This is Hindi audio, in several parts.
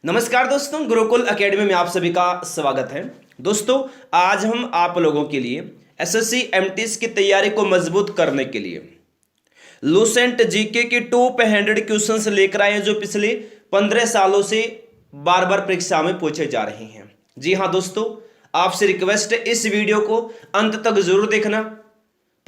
नमस्कार दोस्तों, गुरुकुल एकेडमी में आप सभी का स्वागत है। दोस्तों, आज हम आप लोगों के लिए एसएससी एमटीएस की तैयारी को मजबूत करने के लिए लूसेंट जीके के टॉप 100 क्वेश्चंस लेकर आए हैं जो पिछले 15 सालों से बार बार परीक्षा में पूछे जा रहे हैं। जी हाँ दोस्तों, आपसे रिक्वेस्ट है इस वीडियो को अंत तक जरूर देखना।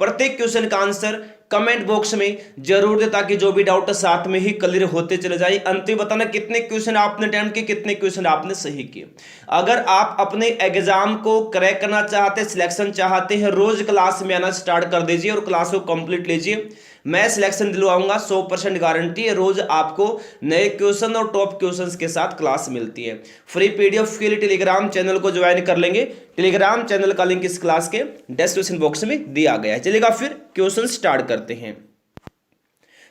प्रत्येक क्वेश्चन का आंसर कमेंट बॉक्स में जरूर दे ताकि जो भी डाउट साथ में ही क्लियर होते चले जाए। अंत में बताना कितने क्वेश्चन आपने अटेम्प्ट किए, कितने क्वेश्चन आपने सही किए। अगर आप अपने एग्जाम को क्रैक करना चाहते हैं, सिलेक्शन चाहते हैं, रोज क्लास में आना स्टार्ट कर दीजिए और क्लास को कंप्लीट लीजिए। मैं सिलेक्शन दिलवाऊंगा, 100% गारंटी है। रोज आपको नए क्वेश्चन और टॉप क्वेश्चंस के साथ क्लास मिलती है। फ्री पीडीएफ के लिए टेलीग्राम चैनल को ज्वाइन कर लेंगे। टेलीग्राम चैनल का लिंक इस क्लास के डिस्क्रिप्शन बॉक्स में दिया गया है। चलिएगा फिर क्वेश्चन स्टार्ट करते हैं।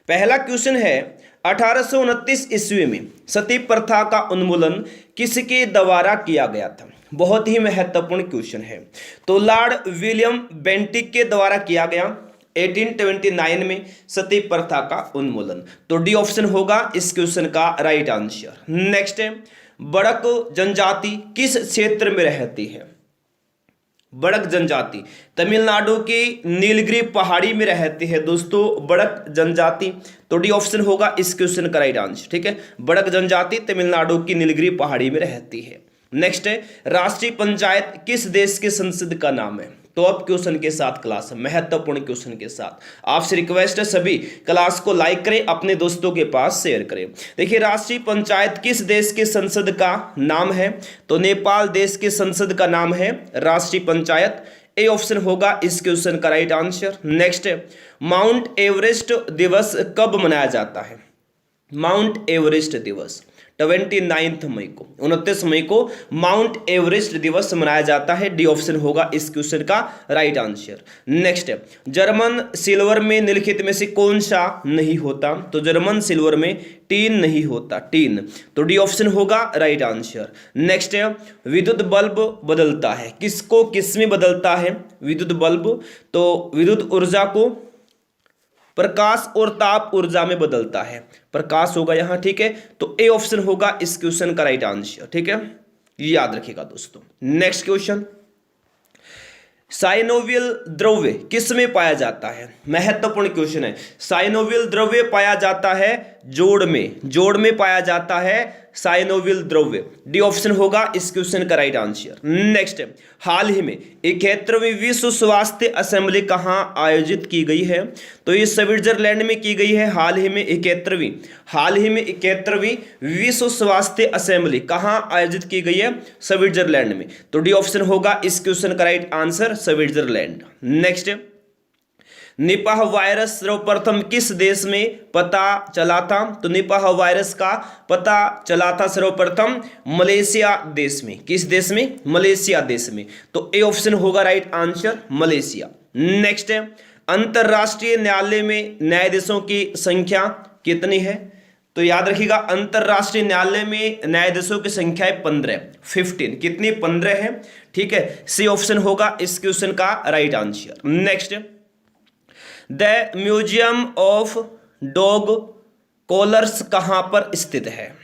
पहला क्वेश्चन है, 1829 ईस्वी में सती प्रथा का उन्मूलन किसके द्वारा किया गया था? बहुत ही महत्वपूर्ण क्वेश्चन है। तो लॉर्ड विलियम बेंटिक के द्वारा किया गया 1829 में सती प्रथा का उन्मूलन। तो डी ऑप्शन होगा इस क्वेश्चन का राइट आंसर। नेक्स्ट है, बड़क जनजाति किस क्षेत्र में रहती है? बड़क जनजाति तमिलनाडु की नीलगिरी पहाड़ी में रहती है दोस्तों, बड़क जनजाति। तो डी ऑप्शन होगा इस क्वेश्चन का राइट आंसर। ठीक है, बड़क जनजाति तमिलनाडु की नीलगिरी पहाड़ी में रहती है। नेक्स्ट है, राष्ट्रीय पंचायत किस देश के संसद का नाम है? टॉप क्वेश्चन के साथ क्लास, महत्वपूर्ण क्वेश्चन के साथ आपसे रिक्वेस्ट है सभी क्लास को लाइक करें, अपने दोस्तों के पास शेयर करें। देखिए, राष्ट्रीय पंचायत किस देश के संसद का नाम है? तो नेपाल देश के संसद का नाम है राष्ट्रीय पंचायत। ए ऑप्शन होगा इस क्वेश्चन का राइट आंसर। नेक्स्ट है, माउंट एवरेस्ट दिवस कब मनाया जाता है? माउंट एवरेस्ट दिवस 29 मई को, 29 मई को माउंट एवरेस्ट दिवस मनाया जाता है। डी ऑप्शन होगा इस क्वेश्चन का राइट आंसर। नेक्स्ट है, जर्मन सिल्वर में निम्नलिखित में से कौन सा नहीं होता? तो जर्मन सिल्वर में टीन नहीं होता, टीन। तो डी ऑप्शन होगा राइट आंसर। नेक्स्ट है, विद्युत बल्ब बदलता है किसको किस में बदलता है? विद्युत बल्ब तो विद्युत ऊर्जा को प्रकाश और ताप ऊर्जा में बदलता है, प्रकाश होगा यहाँ। ठीक है, तो ए ऑप्शन होगा इस क्वेश्चन का राइट आंसर। ठीक है, याद रखिएगा दोस्तों। नेक्स्ट क्वेश्चन, साइनोवियल द्रव्य किस में पाया जाता है? महत्वपूर्ण क्वेश्चन है। साइनोवियल द्रव्य पाया जाता है जोड़ में, जोड़ में पाया जाता है साइनोवियल द्रव्य। डी ऑप्शन होगा इस क्वेश्चन का राइट आंसर। नेक्स्ट, हाल ही में 71वीं विश्व स्वास्थ्य असेंबली कहां आयोजित की गई है? तो ये स्विट्जरलैंड में की गई है। हाल ही में 71वीं विश्व स्वास्थ्य असेंबली कहां आयोजित की गई है? स्विट्जरलैंड में। तो डी ऑप्शन होगा इस क्वेश्चन का right answer, Switzerland. Next, Nipah virus सर्वप्रथम किस देश में पता चला था? तो निपाह वायरस का पता चला था सर्वप्रथम मलेशिया देश में। किस देश में? मलेशिया देश में। तो ए ऑप्शन होगा राइट आंसर, मलेशिया। नेक्स्ट है, अंतरराष्ट्रीय न्यायालय में न्यायाधीशों की संख्या कितनी है? तो याद रखिएगा, अंतरराष्ट्रीय न्यायालय में न्यायाधीशों की संख्या है 15 कितनी? 15 है। ठीक है, सी ऑप्शन होगा इस क्वेश्चन का right answer. Next, the museum of dog collars कहां पर स्थित है?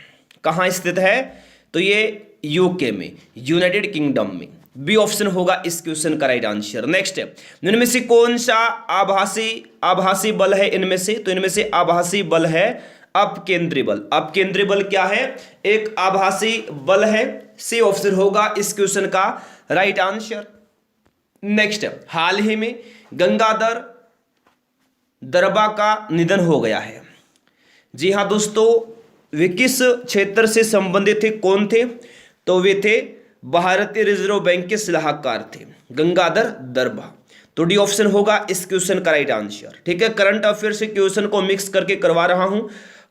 कहां स्थित है? तो ये यूके में, यूनाइटेड किंगडम में। बी ऑप्शन होगा इस क्वेश्चन का राइट आंसर। नेक्स्ट है, इनमें से कौन सा आभासी बल है? इनमें से, तो इनमें से आभासी बल है अपकेंद्री बल। अपकेंद्री बल क्या है? एक आभासी बल है। सी ऑप्शन होगा इस क्वेश्चन का राइट आंसर। नेक्स्ट, हाल ही में गंगाधर दरबा का निधन हो गया है। जी हाँ दोस्तों, वे किस क्षेत्र से संबंधित थे? कौन थे? तो वे थे भारतीय रिजर्व बैंक के सलाहकार थे, गंगाधर दरबा। तो डी ऑप्शन होगा इस क्वेश्चन का राइट आंसर। ठीक है, करंट अफेयर से क्वेश्चन को मिक्स करके करवा रहा हूं।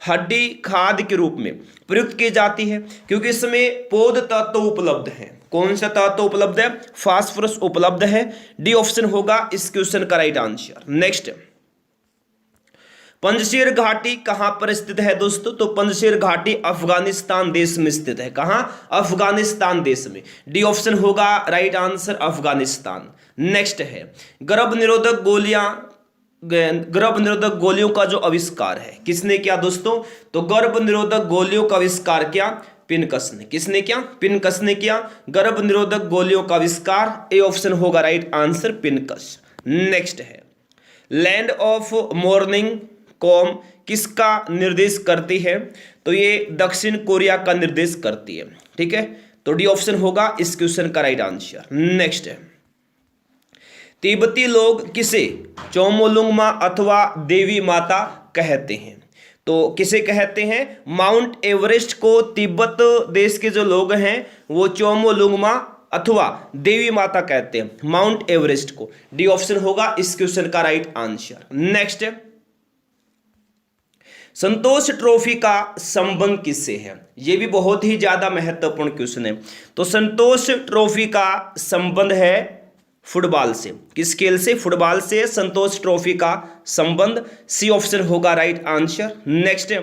हड्डी खाद के रूप में प्रयुक्त की जाती है क्योंकि इसमें पौध तत्व उपलब्ध है। कौन सा तत्व उपलब्ध है? फास्फोरस उपलब्ध है। डी ऑप्शन होगा इस क्वेश्चन का राइट आंसर। नेक्स्ट, पंजशीर घाटी कहां पर स्थित है दोस्तों? तो पंजशीर घाटी अफगानिस्तान देश में स्थित है। कहां? अफगानिस्तान देश में। डी ऑप्शन होगा राइट आंसर, अफगानिस्तान। नेक्स्ट है, गर्भ निरोधक गोलियों का जो आविष्कार है किसने किया दोस्तों? तो गर्भ निरोधक गोलियों का आविष्कार किया पिनकस ने। किसने किया? पिनकस ने किया। गर्भ निरोधक गोलियों का आविष्कार, ए ऑप्शन होगा राइट आंसर, पिनकस। नेक्स्ट है लैंड ऑफ मॉर्निंग कॉम किसका निर्देश करती है? तो ये दक्षिण कोरिया का निर्देश करती है। ठीक है, तो डी ऑप्शन होगा इस क्वेश्चन का राइट आंसर। नेक्स्ट है तिब्बती लोग किसे चोमोलुंगमा अथवा देवी माता कहते हैं? तो किसे कहते हैं? माउंट एवरेस्ट को तिब्बत देश के जो लोग हैं वो चोमोलुंगमा अथवा देवी माता कहते हैं, माउंट एवरेस्ट को। डी ऑप्शन होगा इस क्वेश्चन का राइट आंसर। नेक्स्ट है संतोष ट्रॉफी का संबंध किससे है? यह भी बहुत ही ज्यादा महत्वपूर्ण क्वेश्चन है। तो संतोष ट्रॉफी का संबंध है फुटबॉल से। किस खेल से? फुटबॉल से संतोष ट्रॉफी का संबंध, सी ऑप्शन होगा राइट आंसर। नेक्स्ट है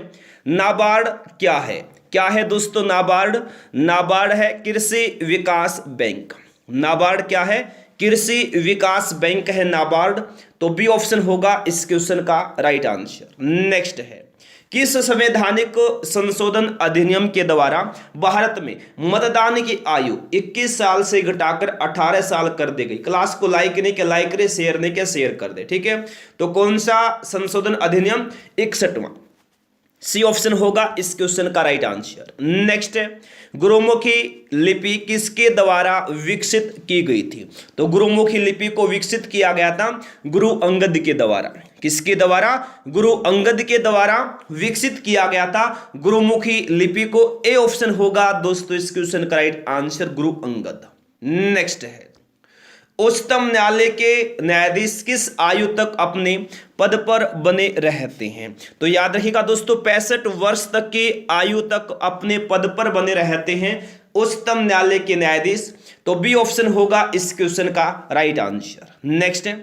नाबार्ड क्या है? क्या है दोस्तों नाबार्ड? नाबार्ड है कृषि विकास बैंक। नाबार्ड क्या है? कृषि विकास बैंक है नाबार्ड। तो बी ऑप्शन होगा इस क्वेश्चन का राइट आंसर। नेक्स्ट है किस संवैधानिक संशोधन अधिनियम के द्वारा भारत में मतदान की आयु 21 साल से घटाकर 18 साल कर दी गई? क्लास को लाइक नहीं किया लाइक करे, शेयर नहीं किया शेयर कर दे। ठीक है, तो कौन सा संशोधन अधिनियम? 61वां, सी ऑप्शन होगा इस क्वेश्चन का राइट आंसर। नेक्स्ट है गुरुमुखी लिपि किसके द्वारा विकसित की गई थी? तो गुरुमुखी लिपि को विकसित किया गया था गुरु अंगद के द्वारा। किसके द्वारा? गुरु अंगद के द्वारा विकसित किया गया था गुरुमुखी लिपि को। ए ऑप्शन होगा दोस्तों इस क्वेश्चन का right answer, Guru Angad. Next है उच्चतम न्यायालय के न्यायाधीश किस आयु तक अपने पद पर बने रहते हैं? तो याद रखिएगा दोस्तों 65 वर्ष तक की आयु तक अपने पद पर बने रहते हैं उच्चतम न्यायालय के न्यायाधीश। तो बी ऑप्शन होगा इस क्वेश्चन का राइट आंसर। नेक्स्ट है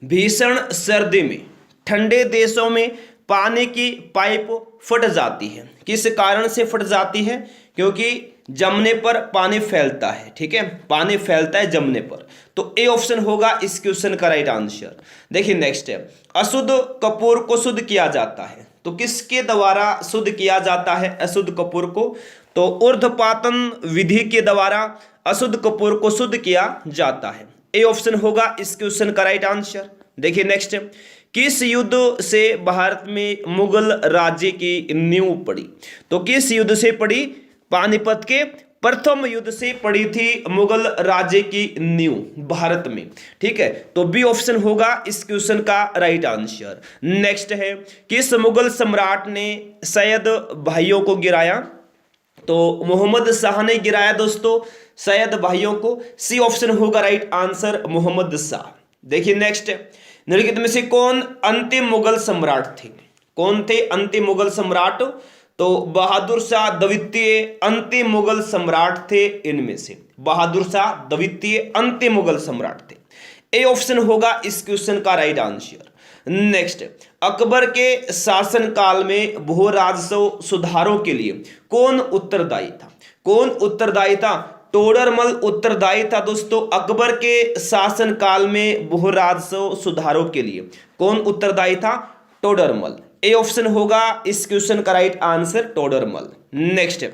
भीषण सर्दी में ठंडे देशों में पानी की पाइप फट जाती है। किस कारण से फट जाती है? क्योंकि जमने पर पानी फैलता है। ठीक है, पानी फैलता है जमने पर। तो ए ऑप्शन होगा इस क्वेश्चन का राइट आंसर। देखिए नेक्स्ट है अशुद्ध कपूर को शुद्ध किया जाता है। तो किसके द्वारा शुद्ध किया जाता है अशुद्ध कपूर को? तो ऊर्ध्वपातन विधि के द्वारा अशुद्ध कपूर को शुद्ध किया जाता है। ए ऑप्शन होगा इस क्वेश्चन का राइट आंसर। देखिए नेक्स्ट है किस युद्ध से भारत में मुगल राज्य की नींव पड़ी? तो किस युद्ध से पड़ी? पानीपत के प्रथम युद्ध से पड़ी थी मुगल राज्य की नींव भारत में। ठीक है, तो बी ऑप्शन होगा इस क्वेश्चन का राइट आंसर। नेक्स्ट है किस मुगल सम्राट ने सैयद भाइयों को गिराया? तो मोहम्मद शाह ने गिराया दोस्तों सैयद भाइयों को। सी ऑप्शन होगा राइट आंसर, मोहम्मद शाह। देखिए नेक्स्ट है निम्नलिखित में से कौन अंतिम मुगल सम्राट थे? कौन थे अंतिम मुगल सम्राट? तो बहादुर शाह द्वितीय अंतिम मुगल सम्राट थे। इनमें से बहादुर शाह द्वितीय अंतिम मुगल सम्राट थे। ए ऑप्शन होगा इस क्वेश्चन का राइट आंसर। नेक्स्ट अकबर के शासन काल में भू राजस्व सुधारों के लिए कौन उत्तरदायी था? कौन उत्तरदायी था? टोडरमल उत्तरदायी था दोस्तों अकबर के शासन काल में भू राजस्व सुधारों के लिए। कौन उत्तरदायी था? टोडरमल। ए ऑप्शन होगा इस क्वेश्चन का राइट आंसर, टोडरमल। नेक्स्ट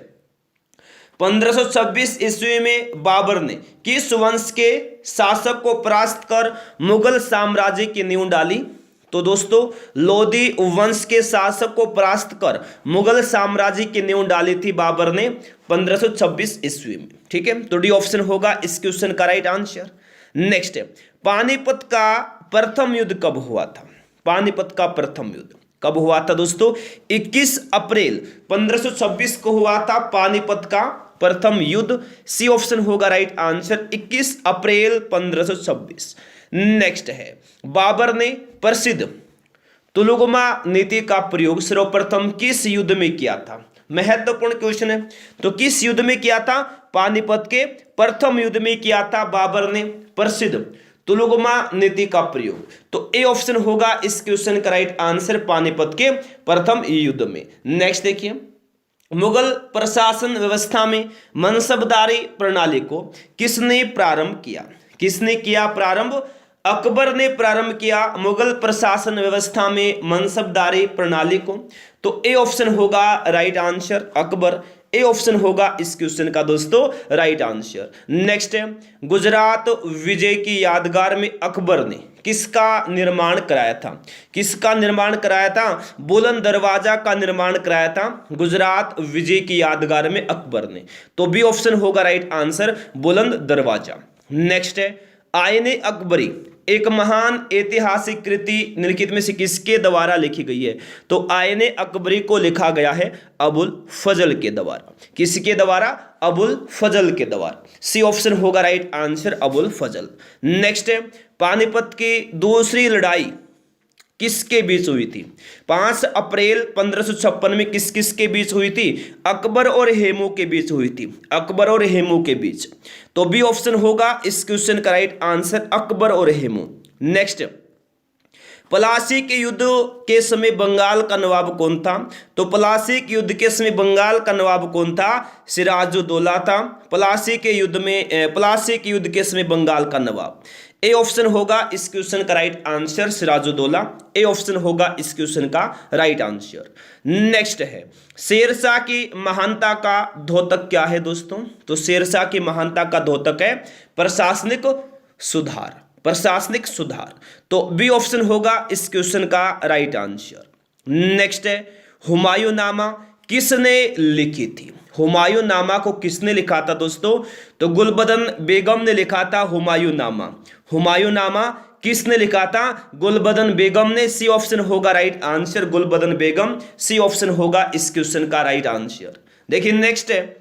1526 ईस्वी में बाबर ने किस वंश के शासक को परास्त कर मुगल साम्राज्य की नींव डाली? तो दोस्तों लोधी वंश के शासक को परास्त कर मुगल साम्राज्य की नींव डाली थी बाबर ने 1526 ईस्वी में। ठीक है, तो डी ऑप्शन होगा इस क्वेश्चन का राइट आंसर। नेक्स्ट पानीपत का प्रथम युद्ध कब हुआ था? पानीपत का प्रथम युद्ध कब हुआ था दोस्तों? 21 अप्रैल 1526 को हुआ था पानीपत का प्रथम युद्ध। सी ऑप्शन होगा राइट आंसर, 21 अप्रैल 1526। नेक्स्ट है बाबर ने प्रसिद्ध तुलुगमा नीति का प्रयोग सर्वप्रथम किस युद्ध में किया था? महत्वपूर्ण क्वेश्चन है। तो किस युद्ध में किया था? पानीपत के प्रथम युद्ध में किया था बाबर ने प्रसिद्ध तुलुगमा नीति का प्रयोग। तो ए ऑप्शन होगा इस क्वेश्चन का राइट आंसर, पानीपत के प्रथम युद्ध में। नेक्स्ट देखिए मुगल प्रशासन व्यवस्था में मनसबदारी प्रणाली को किसने प्रारंभ किया? किसने किया प्रारंभ? अकबर ने प्रारंभ किया मुगल प्रशासन व्यवस्था में मनसबदारी प्रणाली को। तो ए ऑप्शन होगा राइट आंसर, अकबर। ए ऑप्शन होगा इस क्वेश्चन का दोस्तों राइट आंसर। नेक्स्ट है, गुजरात विजय की यादगार में अकबर ने किसका निर्माण कराया था? किसका निर्माण कराया था? बुलंद दरवाजा का निर्माण कराया था गुजरात विजय की यादगार में अकबर ने। तो बी ऑप्शन होगा राइट आंसर, बुलंद दरवाजा। नेक्स्ट है, आईने अकबरी एक महान ऐतिहासिक कृति निम्नलिखित में से किसके द्वारा लिखी गई है? तो आईने अकबरी को लिखा गया है अबुल फजल के द्वारा। किसके द्वारा? अबुल फजल के द्वारा। सी ऑप्शन होगा राइट आंसर, अबुल फजल। नेक्स्ट है, पानीपत की दूसरी लड़ाई किसके बीच हुई थी? 5 अप्रैल 1556 में किस किस के बीच हुई थी? अकबर और हेमू के बीच हुई थी, अकबर और हेमू के बीच। तो बी ऑप्शन होगा इस क्वेश्चन का राइट आंसर, अकबर और हेमू। नेक्स्ट, प्लासी के युद्ध के समय बंगाल का नवाब कौन था? तो प्लासी के युद्ध के समय बंगाल का नवाब कौन था? सिराजुद्दौला था। प्लासी के युद्ध के समय बंगाल का नवाब। ए ऑप्शन होगा इस क्वेश्चन का right answer, Sirajuddaula. A option होगा इस क्वेश्चन का राइट आंसर। नेक्स्ट है, शेरशाह की महानता का द्योतक क्या है दोस्तों? तो शेरशाह की महानता का द्योतक है प्रशासनिक सुधार, प्रशासनिक सुधार। तो बी ऑप्शन होगा इस क्वेश्चन का राइट आंसर। नेक्स्ट है, हुमायूंनामा किसने लिखी थी? हुमायूंनामा को किसने लिखा था दोस्तों? तो गुलबदन बेगम ने लिखा था हुमायूंनामा। हुमायूंनामा किसने लिखा था? गुलबदन बेगम ने। सी ऑप्शन होगा राइट आंसर, गुलबदन बेगम। सी ऑप्शन होगा इस क्वेश्चन का राइट आंसर। देखिए नेक्स्ट है,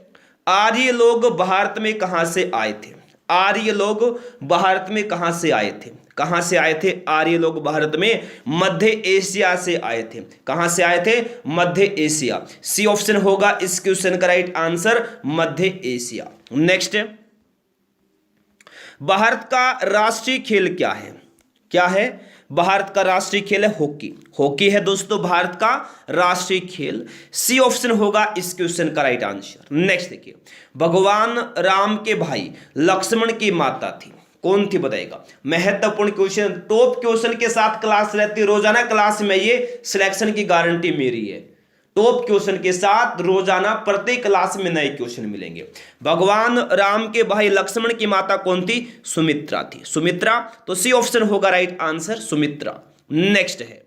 आर्य लोग भारत में कहां से आए थे? आर्य लोग भारत में कहां से आए थे? कहां से आए थे आर्य लोग भारत में? मध्य एशिया से आए थे। कहां से आए थे? मध्य एशिया। सी ऑप्शन होगा इस क्वेश्चन का राइट आंसर, मध्य एशिया। नेक्स्ट, भारत का राष्ट्रीय खेल क्या है? क्या है? भारत का राष्ट्रीय खेल है हॉकी। हॉकी है दोस्तों भारत का राष्ट्रीय खेल। सी ऑप्शन होगा इस क्वेश्चन का राइट आंसर। नेक्स्ट देखिए, भगवान राम के भाई लक्ष्मण की माता थी, कौन थी बताएगा? महत्वपूर्ण क्वेश्चन, टॉप क्वेश्चन के साथ क्लास रहती है रोजाना क्लास में, ये सिलेक्शन की गारंटी मेरी है। टॉप क्वेश्चन के साथ रोजाना प्रत्येक क्लास में नए क्वेश्चन मिलेंगे। भगवान राम के भाई लक्ष्मण की माता कौन थी? सुमित्रा थी, सुमित्रा। तो सी ऑप्शन होगा राइट आंसर, सुमित्रा। नेक्स्ट है,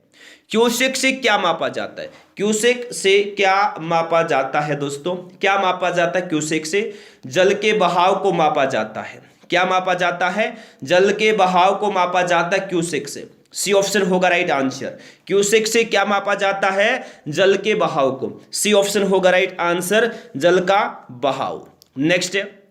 क्यूसेक से क्या मापा जाता है? क्यूसेक से क्या मापा जाता है दोस्तों? क्या मापा जाता है क्यूसेक से? जल के बहाव को मापा जाता है। क्या मापा जाता है? जल के बहाव को मापा जाता है क्यूसेक से। सी ऑप्शन होगा राइट आंसर। क्यूसेक से क्या मापा जाता है? जल के बहाव को। सी ऑप्शन होगा राइट आंसर, जल का बहाव। नेक्स्ट है,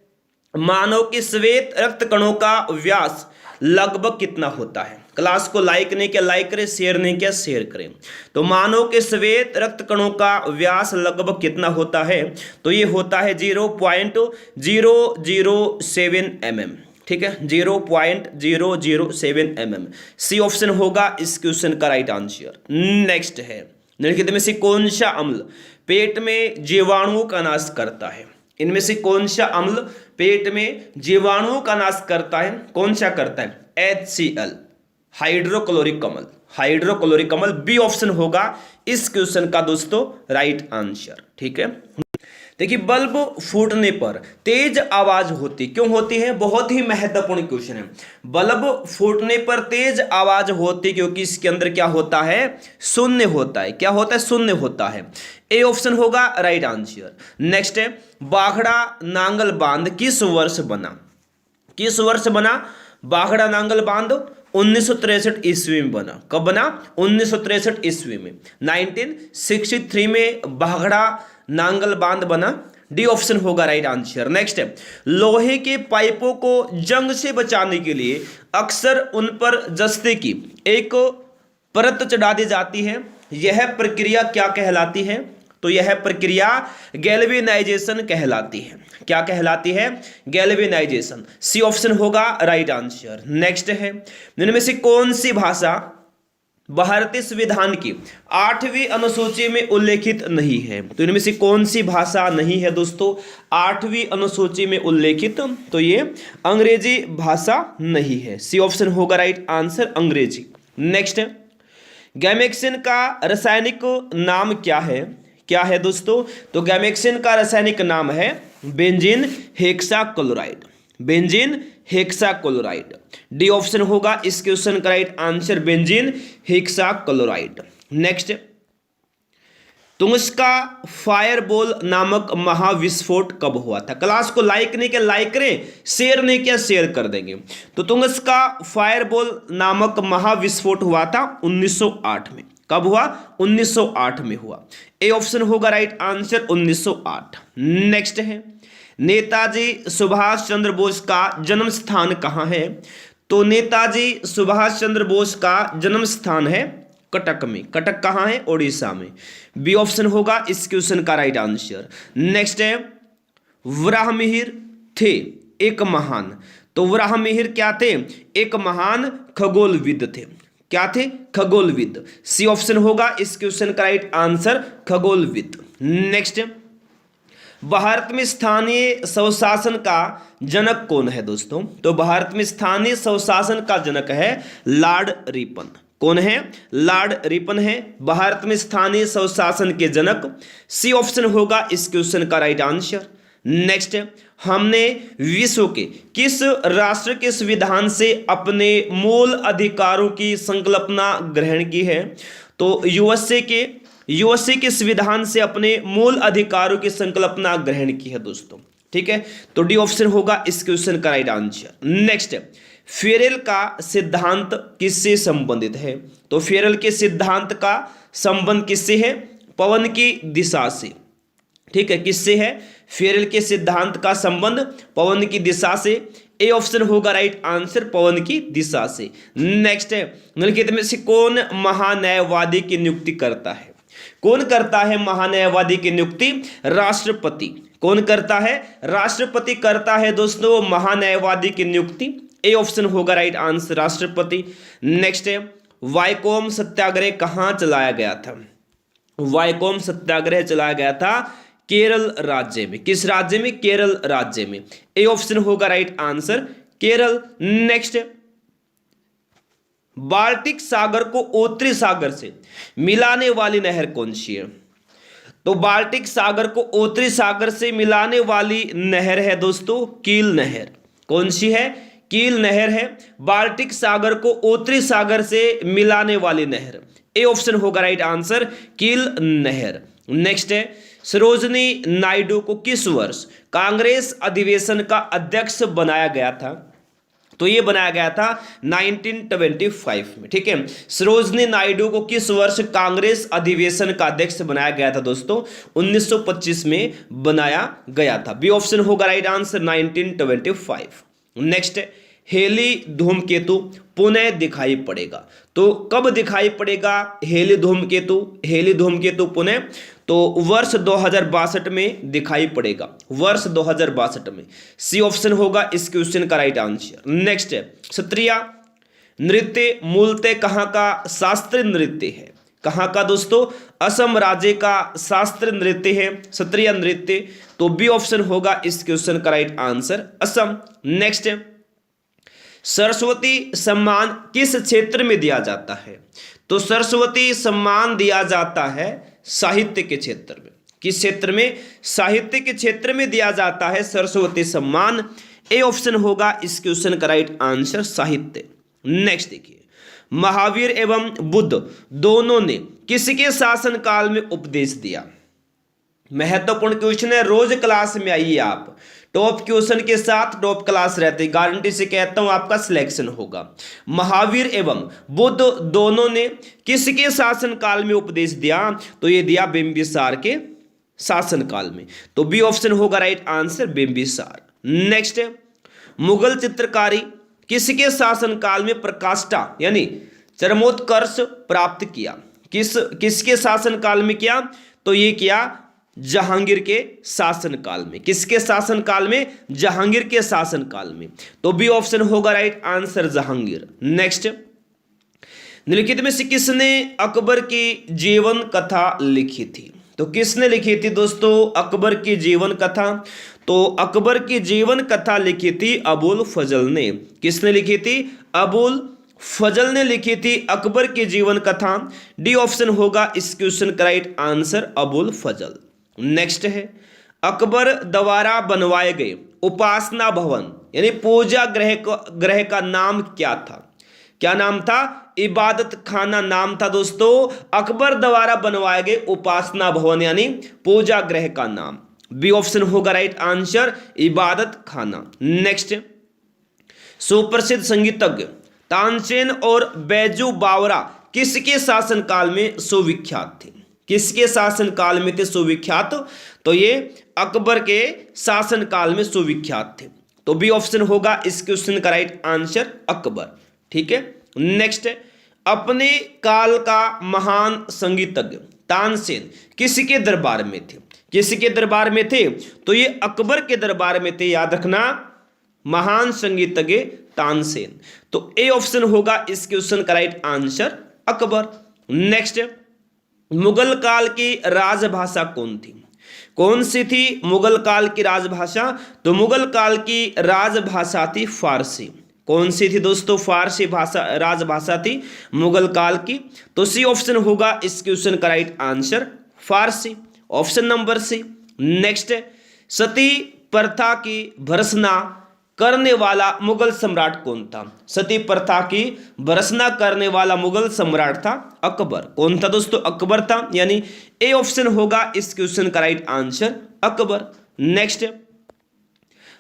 मानव के श्वेत रक्त कणों का व्यास लगभग कितना होता है? क्लास को लाइक नहीं किया लाइक करें, शेयर नहीं किया शेयर करें। तो मानव के श्वेत रक्त कणों का व्यास लगभग कितना होता है? तो ये होता है 0.007 mm। ठीक है, 0.007 mm। सी ऑप्शन होगा इस क्वेश्चन का राइट आंसर। नेक्स्ट है, निम्नलिखित में से कौन सा अम्ल पेट में जीवाणुओं का नाश करता है? इनमें से कौन सा अम्ल पेट में जीवाणुओं का नाश करता है? कौन सा करता है? HCl, हाइड्रोक्लोरिक अम्ल। हाइड्रोक्लोरिक अम्ल बी ऑप्शन होगा इस क्वेश्चन का दोस्तों राइट आंसर। ठीक है, देखिए बल्ब फूटने पर तेज आवाज होती, क्यों होती है? बहुत ही महत्वपूर्ण क्वेश्चन है। बल्ब फूटने पर तेज आवाज होती क्योंकि इसके अंदर क्या होता है? शून्य होता है। क्या होता है? शून्य होता है। ए ऑप्शन होगा राइट आंसर। नेक्स्ट है, बाघड़ा नांगल बांध किस वर्ष बना? किस वर्ष बना बाघड़ा नांगल बांध? 1963 ईस्वी में बना। कब बना? 1963 ईस्वी में। 1963 में बाघड़ा नांगल बांध बना। डी ऑप्शन होगा राइट आंसर। नेक्स्ट है, लोहे के पाइपों को जंग से बचाने के लिए अक्सर उन पर जस्ते की एक परत चढ़ा दी जाती है, यह प्रक्रिया क्या कहलाती है? तो यह प्रक्रिया गैल्वेनाइजेशन कहलाती है। क्या कहलाती है? गैल्वेनाइजेशन। सी ऑप्शन होगा राइट आंसर। नेक्स्ट है, इनमें से कौन सी भाषा भारतीय संविधान की 8वीं अनुसूची में उल्लेखित नहीं है? तो इनमें से कौन सी भाषा नहीं है दोस्तों 8वीं अनुसूची में उल्लेखित? तो ये अंग्रेजी भाषा नहीं है। सी ऑप्शन होगा राइट आंसर, अंग्रेजी। नेक्स्ट, गैमेक्सिन का रासायनिक नाम क्या है? क्या है दोस्तों? तो गैमेक्सिन का रासायनिक नाम है benzene hexachloride. Benzene hexachloride, D option होगा इस क्वेश्चन का right answer, benzene hexachloride. Next, Tunguska fireball नामक महाविस्फोट कब हुआ था? क्लास को लाइक नहीं किया लाइक करें, शेयर नहीं किया शेयर कर देंगे। तो तुंगस्का फायरबॉल नामक महाविस्फोट हुआ था 1908 में। कब हुआ? 1908 में हुआ। ए ऑप्शन होगा राइट आंसर 1908। नेक्स्ट है, नेताजी सुभाष चंद्र बोस का जन्म स्थान कहाँ है? तो नेताजी सुभाष चंद्र बोस का जन्म स्थान है कटक में। कटक कहाँ है? ओडिशा में। बी ऑप्शन होगा इस क्वेश्चन का राइट आंसर। नेक्स्ट है, वराहमिहिर थे एक महान। तो वराहमिहिर क्या थे? एक महान खगोलविद थे। क्या थे? खगोलविद। सी ऑप्शन होगा इस क्वेश्चन का राइट आंसर, खगोलविद। नेक्स्ट, भारत में स्थानीय स्वशासन का जनक कौन है दोस्तों? तो भारत में स्थानीय स्वशासन का जनक है लॉर्ड रिपन। कौन है? लॉर्ड रिपन है भारत में स्थानीय स्वशासन के जनक। सी ऑप्शन होगा इस क्वेश्चन का राइट आंसर। नेक्स्ट, हमने विश्व के किस राष्ट्र के संविधान से अपने मूल अधिकारों की संकल्पना ग्रहण की है? तो यूएसए के संविधान से अपने मूल अधिकारों की संकल्पना ग्रहण की है दोस्तों। ठीक है, तो डी ऑप्शन होगा इस क्वेश्चन का राइट आंसर। नेक्स्ट, फेरेल का सिद्धांत किससे संबंधित है? तो फेरेल के सिद्धांत का संबंध किससे है? पवन की दिशा से। ठीक है, किससे है? फेरेल के सिद्धांत का संबंध पवन की दिशा से। ए ऑप्शन होगा राइट आंसर, पवन की दिशा से। नेक्स्ट है, निम्नलिखित में से कौन महान्यायवादी की नियुक्ति करता है? कौन करता है महान्यायवादी की नियुक्ति? राष्ट्रपति। कौन करता है? राष्ट्रपति करता है दोस्तों महान्यायवादी की नियुक्ति। ए ऑप्शन होगा राइट आंसर, राष्ट्रपति। नेक्स्ट है, वाइकोम सत्याग्रह कहां चलाया गया था? वाइकोम सत्याग्रह चलाया गया था केरल राज्य में। किस राज्य में? केरल राज्य में। ए ऑप्शन होगा right answer, Kerala. Next, Baltic सागर को उत्तरी सागर से मिलाने वाली नहर कौन सी है? तो बाल्टिक सागर को उत्तरी सागर से मिलाने वाली नहर है दोस्तों कील नहर। कौन सी है? कील नहर है बाल्टिक सागर को उत्तरी सागर से मिलाने वाली नहर। ए ऑप्शन होगा राइट आंसर, कील नहर। नेक्स्ट है, सरोजनी नायडू को किस वर्ष कांग्रेस अधिवेशन का अध्यक्ष बनाया गया था? तो ये बनाया गया था 1925 में। ठीक है, सरोजनी नायडू को किस वर्ष कांग्रेस अधिवेशन का अध्यक्ष बनाया गया था दोस्तों? 1925 में बनाया गया था। बी ऑप्शन होगा राइट आंसर, 1925। नेक्स्ट, हेली धूमकेतु पुनः दिखाई पड़ेगा। तो कब दिखाई पड़ेगा हेली धूमकेतु? हेली धूमकेतु पुनः तो वर्ष 2062 में दिखाई पड़ेगा, वर्ष 2062 में। सी ऑप्शन होगा इस क्वेश्चन का राइट आंसर। नेक्स्ट है, सत्रिया नृत्य मूलतः कहाँ का शास्त्रीय नृत्य है? कहाँ का दोस्तों? असम राज्य का शास्त्रीय नृत्य है सत्रिया नृत्य। तो बी ऑप्शन होगा इस क्वेश्चन का right answer, Assam. Next, Saraswati सम्मान किस क्षेत्र में दिया जाता है? तो सरस्वती सम्मान दिया जाता है साहित्य के क्षेत्र में। किस क्षेत्र में? साहित्य के क्षेत्र में दिया जाता है सरस्वती सम्मान। ए ऑप्शन होगा इस क्वेश्चन का राइट आंसर, साहित्य। नेक्स्ट देखिए, महावीर एवं बुद्ध दोनों ने किसके शासनकाल में उपदेश दिया? महत्वपूर्ण क्वेश्चन है, रोज क्लास में आइए आप। टॉप क्वेश्चन के साथ टॉप क्लास रहती, गारंटी से कहता हूं आपका सिलेक्शन होगा। महावीर एवं बुद्ध दोनों ने किसके शासनकाल में उपदेश दिया? तो ये दिया बिंबिसार के शासनकाल में। तो बी ऑप्शन होगा right answer, Bimbisara. Next, Mughal चित्रकारी किसके शासनकाल में प्रकाष्ठा यानी चरमोत्कर्ष प्राप्त किया? किसके शासनकाल में किया? तो ये किया जहांगीर के शासनकाल में। किसके शासनकाल में? जहांगीर के शासनकाल में। तो बी ऑप्शन होगा राइट आंसर, जहांगीर। नेक्स्ट, निम्नलिखित में से किसने अकबर की जीवन कथा लिखी थी? तो किसने लिखी थी दोस्तों अकबर की जीवन कथा? तो अकबर की जीवन कथा लिखी थी अबुल फजल ने। किसने लिखी थी? अबुल फजल ने लिखी थी अकबर की जीवन कथा। डी ऑप्शन होगा इस क्वेश्चन का राइट आंसर अबुल फजल। नेक्स्ट है, अकबर द्वारा बनवाए गए उपासना भवन यानी पूजा ग्रह का नाम क्या था? क्या नाम था? इबादत खाना नाम था दोस्तों अकबर द्वारा बनवाए गए उपासना भवन यानी पूजा ग्रह का नाम। बी ऑप्शन होगा राइट आंसर इबादत खाना। नेक्स्ट, सुप्रसिद्ध संगीतज्ञ तानसेन और बैजू बावरा किसके शासनकाल में सुविख्यात थे? किसके शासनकाल में थे सुविख्यात? तो ये अकबर के शासनकाल में सुविख्यात थे। तो बी ऑप्शन होगा इस क्वेश्चन का राइट आंसर अकबर। ठीक है। नेक्स्ट, अपने काल का महान संगीतज्ञ तानसेन किसके दरबार में थे? किसके दरबार में थे? तो ये अकबर के दरबार में थे, याद रखना, महान संगीतज्ञ तानसेन। तो ए ऑप्शन होगा इस क्वेश्चन का right answer Akbar. Next, Mughal काल की राजभाषा कौन थी? कौन सी थी मुगल काल की राजभाषा? तो मुगल काल की राजभाषा थी फारसी। कौन सी थी दोस्तों? फारसी भाषा राजभाषा थी मुगल काल की। तो सी ऑप्शन होगा इस क्वेश्चन का राइट आंसर फारसी, ऑप्शन नंबर सी। नेक्स्ट, सती प्रथा की भर्त्सना करने वाला मुगल सम्राट कौन था? सती प्रथा की भर्त्सना करने वाला मुगल सम्राट था अकबर। कौन था दोस्तों? अकबर था, यानी ए ऑप्शन होगा इस क्वेश्चन का right answer Akbar. Next,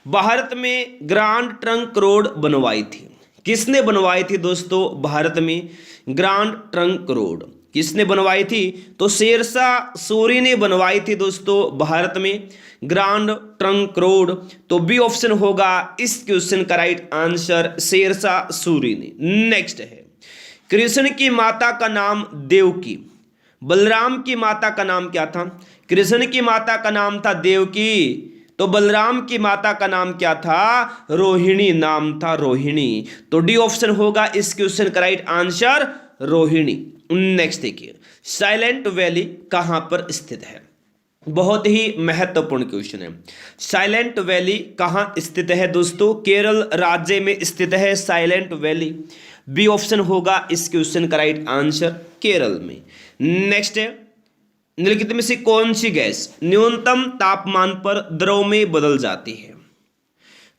Bharat में ग्रांड ट्रंक रोड बनवाई थी। किसने बनवाई थी दोस्तों? भारत में ग्रांड ट्रंक रोड किसने बनवाई थी? तो शेरशाह सूरी ने बनवाई थी दोस्तों भारत में ग्रांड ट्रंक रोड। तो बी ऑप्शन होगा इस क्वेश्चन का राइट आंसर शेरशाह सूरी ने। नेक्स्ट है, कृष्ण की माता का नाम देवकी, बलराम की माता का नाम क्या था? कृष्ण की माता का नाम था देवकी, तो बलराम की माता का नाम क्या था? रोहिणी नाम था, रोहिणी। तो डी ऑप्शन होगा इस क्वेश्चन का राइट आंसर रोहिणी। नेक्स्ट देखिए, साइलेंट वैली कहां पर स्थित है? बहुत ही महत्वपूर्ण क्वेश्चन है। साइलेंट वैली कहां स्थित है दोस्तों? केरल राज्य में स्थित है साइलेंट वैली। बी ऑप्शन होगा इस क्वेश्चन का राइट आंसर केरल में। नेक्स्ट है, निम्नलिखित में से कौन सी गैस न्यूनतम तापमान पर द्रव में बदल जाती है?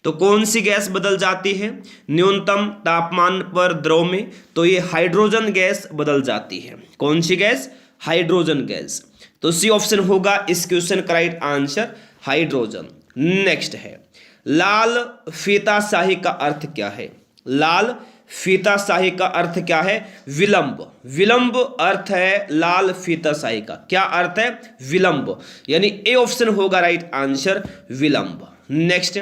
तो कौन सी गैस बदल जाती है न्यूनतम तापमान पर द्रव में? तो ये हाइड्रोजन गैस बदल जाती है। कौन सी गैस? Hydrogen gas. तो सी ऑप्शन होगा इस क्वेश्चन का राइट आंसर हाइड्रोजन। नेक्स्ट है, लाल फीताशाही का अर्थ क्या है? लाल फीताशाही का अर्थ क्या है? विलंब। विलंब अर्थ है लाल फीताशाही का। क्या अर्थ है? विलंब, यानी ए ऑप्शन होगा राइट आंसर विलंब। नेक्स्ट,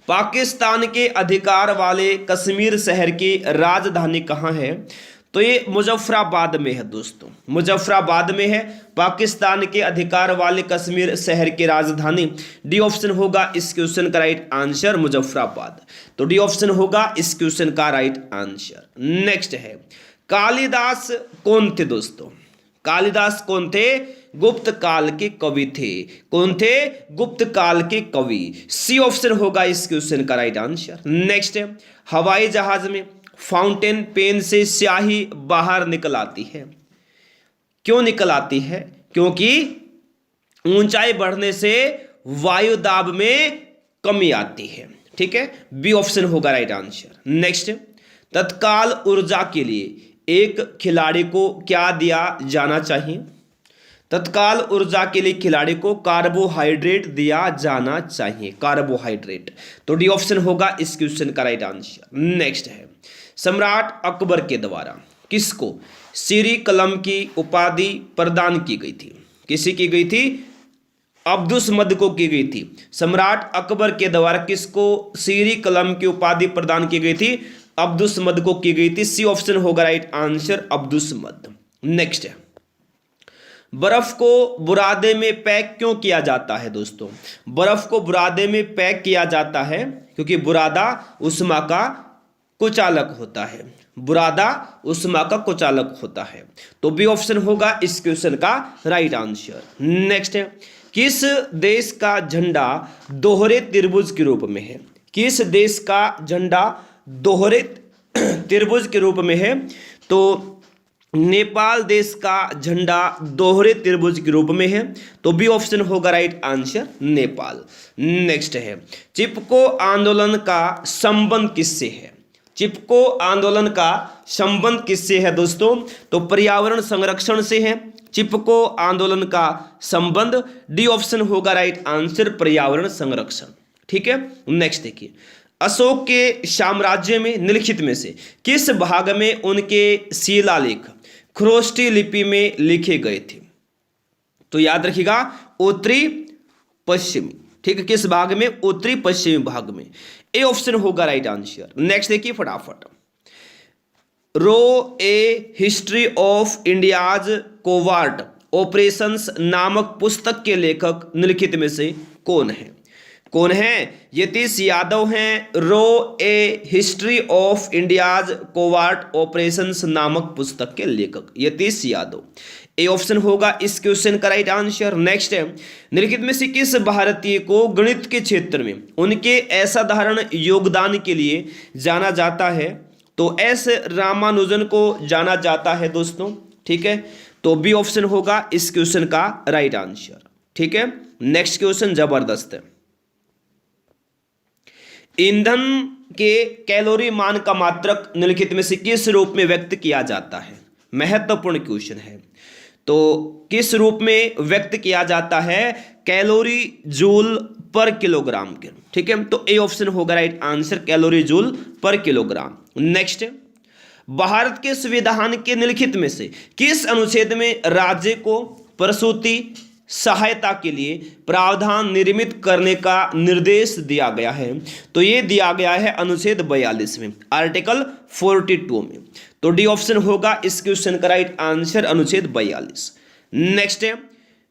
पाकिस्तान के अधिकार वाले कश्मीर शहर की राजधानी कहाँ है? तो ये मुजफ्फराबाद में है दोस्तों, मुजफ्फराबाद में है पाकिस्तान के अधिकार वाले कश्मीर शहर की राजधानी। डी ऑप्शन होगा इस क्वेश्चन का राइट आंसर मुजफ्फराबाद। तो डी ऑप्शन होगा इस क्वेश्चन का राइट आंसर। नेक्स्ट है, कालिदास कौन थे दोस्तों? कालिदास कौन थे? गुप्त काल के कवि थे। कौन थे? गुप्त काल के कवि। सी ऑप्शन होगा इस क्वेश्चन का राइट आंसर। नेक्स्ट है, हवाई जहाज में फाउंटेन पेन से स्याही बाहर निकल आती है। क्यों निकल आती है? क्योंकि ऊंचाई बढ़ने से वायु दाब में कमी आती है। ठीक है, बी ऑप्शन होगा राइट आंसर। नेक्स्ट, तत्काल ऊर्जा के लिए एक खिलाड़ी को क्या दिया जाना चाहिए? तत्काल ऊर्जा के लिए खिलाड़ी को कार्बोहाइड्रेट दिया जाना चाहिए, कार्बोहाइड्रेट। तो डी ऑप्शन होगा इस क्वेश्चन का राइट आंसर। नेक्स्ट है, सम्राट अकबर के द्वारा किसको सीरी कलम की उपाधि प्रदान की गई थी? किसी की गई थी? अब्दुसमद को की गई थी। सम्राट अकबर के द्वारा किसको सीरी कलम की उपाधि प्रदान की गई थी? अब्दुसमद को की गई थी। सी ऑप्शन होगा राइट आंसर अब्दुसमद। नेक्स्ट है, बर्फ को बुरादे में पैक क्यों किया जाता है दोस्तों? बर्फ को बुरादे में पैक किया जाता है क्योंकि बुरादा उष्मा का कुचालक होता है। बुरादा उष्मा का कुचालक होता है। तो बी ऑप्शन होगा इस क्वेश्चन का राइट आंसर। नेक्स्ट है, किस देश का झंडा दोहरे त्रिभुज के रूप में है? किस देश का झंडा दोहरे त्रिभुज के रूप में है, तो नेपाल देश का झंडा दोहरे त्रिभुज के रूप में है, तो बी ऑप्शन होगा राइट आंसर नेपाल। नेक्स्ट है, चिपको आंदोलन का संबंध किससे है? चिपको आंदोलन का संबंध किससे है दोस्तों? तो पर्यावरण संरक्षण से है। चिपको आंदोलन का संबंध डी ऑप्शन होगा राइट आंसर पर्यावरण संरक्षण। ठीक है, नेक्स्ट देखिए, अशोक के साम्राज्य में निम्नलिखित में से किस भाग में उनके शिलालेख ख्रोष्टी लिपि में लिखे गए थे? तो याद रखिएगा उत्तरी पश्चिमी। ठीक है, किस भाग में? उत्तरी पश्चिमी भाग में। ए ऑप्शन होगा राइट आंसर। नेक्स्ट देखिए फटाफट, रो ए हिस्ट्री ऑफ इंडियाज कोवार्ट ऑपरेशंस नामक पुस्तक के लेखक निम्नलिखित में से कौन है? कौन है? यतीश यादव हैं रो ए हिस्ट्री ऑफ इंडियाज कोवार्ट ऑपरेशंस नामक पुस्तक के लेखक, यतीश यादव। ए ऑप्शन होगा इस क्वेश्चन का राइट आंसर। नेक्स्ट है, निम्नलिखित में से किस भारतीय को गणित के क्षेत्र में उनके असाधारण योगदान के लिए जाना जाता है? तो एस रामानुजन को जाना जाता है दोस्तों। ठीक है, तो बी ऑप्शन होगा इस क्वेश्चन का राइट आंसर। ठीक है, नेक्स्ट क्वेश्चन जबरदस्त है, ईंधन के कैलोरी मान का मात्रक निम्नलिखित में से किस रूप में व्यक्त किया जाता है? महत्वपूर्ण क्वेश्चन है, तो किस रूप में व्यक्त किया जाता है? कैलोरी जूल पर किलोग्राम के। ठीक है, तो ए ऑप्शन होगा राइट आंसर कैलोरी जूल पर किलोग्राम। नेक्स्ट, भारत के संविधान के निम्नलिखित में से किस अनुच्छेद में राज्य को प्रसूति सहायता के लिए प्रावधान निर्मित करने का निर्देश दिया गया है? तो ये दिया गया है अनुच्छेद 42 में, आर्टिकल 42 में। तो डी ऑप्शन होगा इस क्वेश्चन का राइट आंसर अनुच्छेद 42। नेक्स्ट है,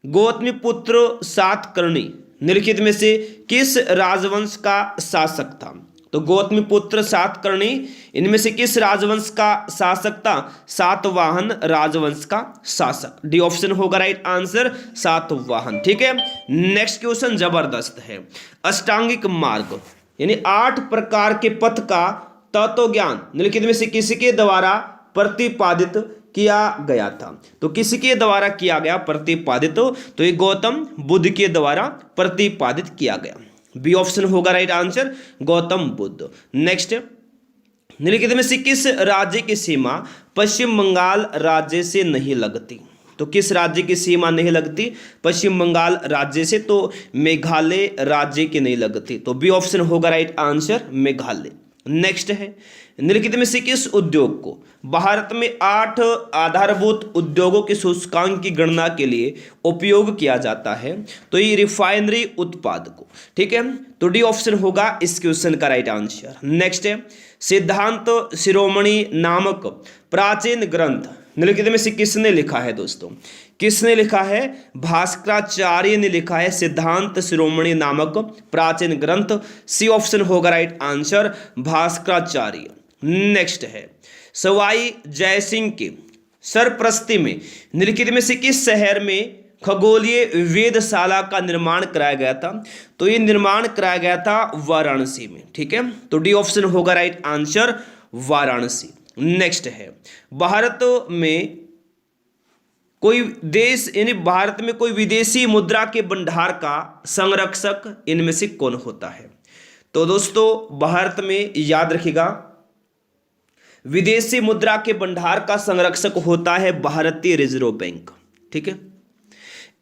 गौतमीपुत्र सातकर्णी निम्नलिखित में से किस राजवंश का शासक था? तो गौतमीपुत्र सातकर्णी इनमें से किस राजवंश का शासक था? सातवाहन राजवंश का शासक। डी ऑप्शन होगा राइट आंसर सातवाहन। ठीक है, नेक्स्ट क्वेश्चन जबरदस्त है, अष्टांगिक मार्ग यानी 8 प्रकार के पथ का तत्व ज्ञान निम्नलिखित में से किसके द्वारा प्रतिपादित किया गया था? तो किसके द्वारा किया गया प्रतिपादित? तो ये गौतम बुद्ध के द्वारा प्रतिपादित किया गया। बी ऑप्शन होगा right answer Gautam Buddha. Next, निम्नलिखित में से किस राज्य की सीमा पश्चिम बंगाल राज्य से नहीं लगती? तो किस राज्य की सीमा नहीं लगती पश्चिम बंगाल राज्य से? तो मेघालय राज्य की नहीं लगती। तो बी ऑप्शन होगा राइट आंसर मेघालय। नेक्स्ट है, निम्नलिखित में से किस उद्योग को भारत में 8 आधारभूत उद्योगों के सूचकांक की गणना के लिए उपयोग किया जाता है? तो ये रिफाइनरी उत्पाद को। ठीक है, तो डी ऑप्शन होगा इस क्वेश्चन का राइट आंसर। नेक्स्ट है, सिद्धांत शिरोमणि नामक प्राचीन ग्रंथ निम्नलिखित में से किसने लिखा है दोस्तों? किसने लिखा है? भास्कराचार्य ने लिखा है सिद्धांत शिरोमणि नामक प्राचीन ग्रंथ। सी ऑप्शन होगा राइट आंसर भास्कराचार्य। नेक्स्ट है, सवाई जयसिंह के सरप्रस्ती में निम्नलिखित में से किस शहर में खगोलीय वेधशाला का निर्माण कराया गया था? तो ये निर्माण कराया गया था वाराणसी में। ठीक है, तो डी ऑप्शन होगा राइट आंसर वाराणसी। नेक्स्ट है, भारत में कोई देश यानी भारत में कोई विदेशी मुद्रा के भंडार का संरक्षक इनमें से कौन होता है? तो दोस्तों भारत में याद रखिएगा विदेशी मुद्रा के भंडार का संरक्षक होता है भारतीय रिजर्व बैंक। ठीक है,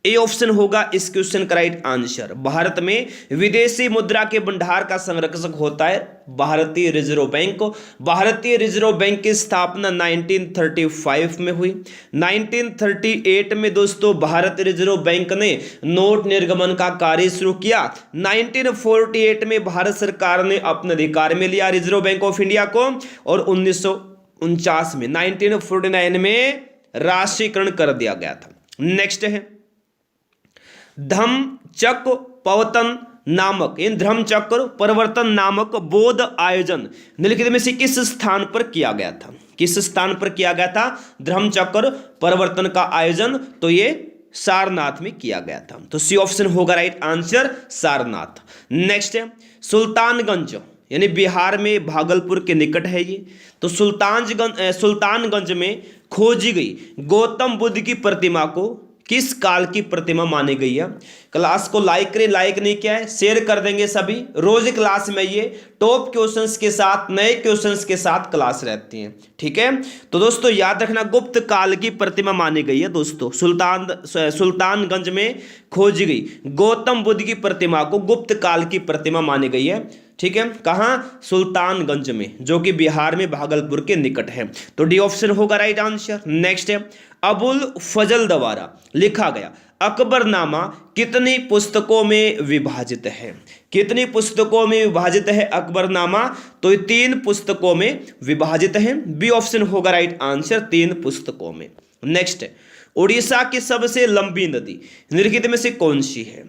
ए ऑप्शन होगा इस क्वेश्चन का राइट आंसर। भारत में विदेशी मुद्रा के भंडार का संरक्षक होता है भारतीय रिजर्व बैंक। भारतीय रिजर्व बैंक की स्थापना 1935 में हुई। 1938 में दोस्तों भारतीय रिजर्व बैंक ने नोट निर्गमन का कार्य शुरू किया। 1948 में भारत सरकार ने अपने अधिकार में लिया रिजर्व बैंक ऑफ इंडिया को, और 1949 में 1949 में राष्ट्रीयकरण कर दिया गया था। नेक्स्ट है, धम्मचक्र प्रवर्तन नामक इन धर्मचक्र परिवर्तन नामक बौद्ध आयोजन निम्नलिखित में से किस स्थान पर किया गया था? किस स्थान पर किया गया था धर्मचक्र परिवर्तन का आयोजन? तो ये सारनाथ में किया गया था। तो सी ऑप्शन होगा राइट आंसर सारनाथ। नेक्स्ट है, सुल्तानगंज यानी बिहार में भागलपुर के निकट है ये। तो सुल्तानगंज में खोजी गई गौतम बुद्ध की प्रतिमा को किस काल की प्रतिमा मानी गई है। क्लास को लाइक करें, लाइक नहीं किया है शेयर कर देंगे सभी। रोज क्लास में ये टॉप क्वेश्चंस के साथ, नए क्वेश्चंस के साथ क्लास रहती है, ठीक है। तो दोस्तों याद रखना, गुप्त काल की प्रतिमा मानी गई है दोस्तों। सुल्तानगंज में खोजी गई गौतम बुद्ध की प्रतिमा को गुप्त काल की प्रतिमा मानी गई है, ठीक है। कहाँ? सुल्तानगंज में, जो कि बिहार में भागलपुर के निकट है। तो डी ऑप्शन होगा राइट आंसर। नेक्स्ट है, अबुल फजल द्वारा लिखा गया अकबरनामा कितनी पुस्तकों में विभाजित है? कितनी पुस्तकों में विभाजित है अकबरनामा? तो ये 3 पुस्तकों में विभाजित है। बी ऑप्शन होगा राइट आंसर, 3 पुस्तकों में। नेक्स्ट है, उड़ीसा की सबसे लंबी नदी निम्नलिखित में से कौन सी है?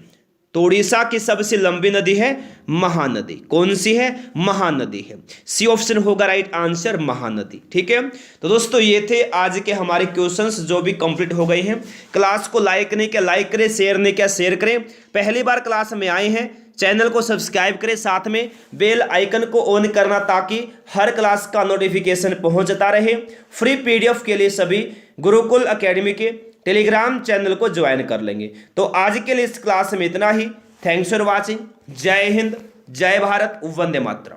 तो उड़ीसा की सबसे लंबी नदी है महानदी। कौन सी है? महानदी है। सी ऑप्शन होगा राइट आंसर, महानदी, ठीक है। तो दोस्तों ये थे आज के हमारे क्वेश्चंस जो भी कंप्लीट हो गए हैं। क्लास को लाइक नहीं किया लाइक करें, शेयर नहीं किया शेयर करें। पहली बार क्लास में आए हैं चैनल को सब्सक्राइब करें, साथ में बेल आइकन को ऑन करना ताकि हर क्लास का नोटिफिकेशन पहुंचता रहे। फ्री पीडीएफ के लिए सभी गुरुकुल एकेडमी के टेलीग्राम चैनल को ज्वाइन कर लेंगे। तो आज के लिए इस क्लास में इतना ही। Thanks for watching. जय हिंद, जय भारत, वंदे मातरम।